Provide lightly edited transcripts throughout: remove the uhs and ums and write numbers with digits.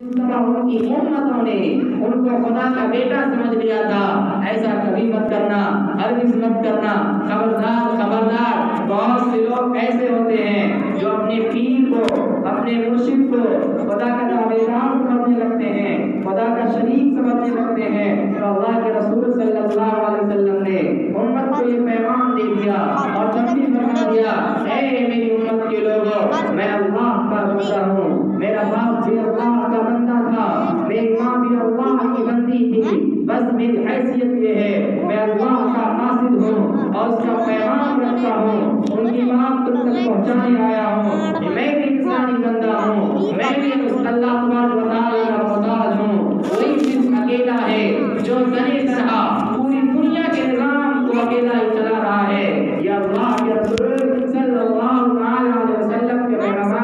उनकी उम्मतों ने उनको खुदा का बेटा समझ लिया था। ऐसा कभी मत करना, हरगिज़ मत करना। खबरदार खबरदार, बहुत से लोग ऐसे होते हैं जो अपने पीर को, अपने मुर्शिद को खुदा का दावेदार समझने लगते हैं, खुदा का शरीक समझने लगते हैं। तो अल्लाह के रसूल सल्लल्लाहु अलैहि वसल्लम ने उम्मत को ये पैगाम दे दिया और तंबीह फरमा दिया, ऐ मेरी उम्मत के लोगों, मैं अल्लाह का बंदा हूँ, मेरा बाप भी अल्लाह का बंदा था, मेरी माँ भी अल्लाह की बंदी थी। बस मेरी हैसियत ये है, मैं अल्लाह का कासिद हूँ और उसका पैगाम रखता हूँ, उनकी बात तुम तक पहुँचाने आया हूँ। मैं भी इंसानी बंदा हूँ, मैं भी उस अल्लाह तबारक व तआला का मोहताज हूँ। वही सिर्फ अकेला है जो तने तनहा पूरी दुनिया के निज़ाम को अकेला ही चला रहा है। या अल्लाह के रसूल सल्लल्लाहु अलैहि वसल्लम के पैगंबर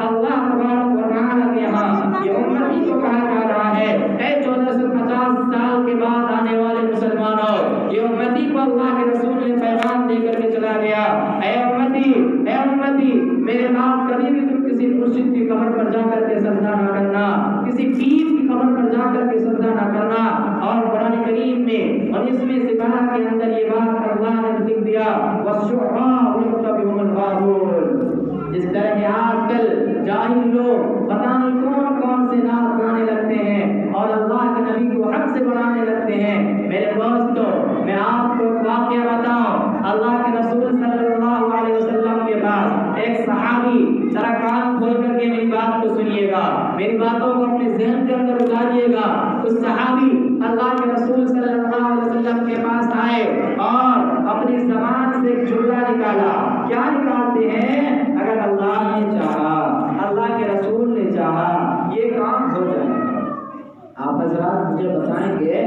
अल्लाह तबारक व तआला के यहाँ ये उम्मती को कहा जा रहा है, ऐ 1450 साल के बाद आने वाले मुसलमानों, ये उम्मती को अल्लाह के रसूल ने पैगाम दे करके चला गया। ऐ उम्मती, मेरे बाप कभी भी तुम किसी मुर्शिद की कब्र पर जाकर के सजदा ना करना, किसी पीर की कब्र पर जाकर के सजदा ना करना। और कुरान करीम में और इसमें सिपाहा के अंदर ये बात अल्लाह ने लिख दिया, वशुआ वयतबिहुल गावून। जिस तरह के आजकल जाहिल लोग पता नहीं कौन कौन से नाम गाने लगते हैं और अल्लाह के नबी को हक से बनाने लगते हैं। मेरे दोस्तों, मैं आपको वाक़या बताऊं, अल्लाह के रसूल सल्लल्लाहु अलैहि वसल्लम के पास एक सहाबी, जरा कान खोल करके मेरी बात को सुनिएगा, मेरी बातों को अपने ज़हन के अंदर उतारिएगा। उस सहाबी अल्लाह के रसूल सल्लल्लाहु अलैहि वसल्लम के पास आए और अपनी ज़बान से एक जुमला निकाला। क्या निकालते हैं? अगर अल्लाह ने चाहा, अल्लाह के रसूल ने चाहा, ये काम हो जाएगा। आप हज़रात मुझे बताएंगे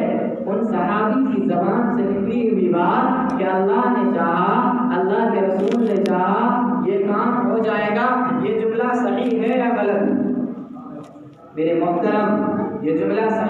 उन सहाबी की ज़बान से निकली हुई बात कि अल्लाह ने चाहा, अल्लाह के रसूल ने चाहा, ये काम हो जाएगा, ये जुमला सही है या गलत? मेरे मोहतरम, ये जुमला सही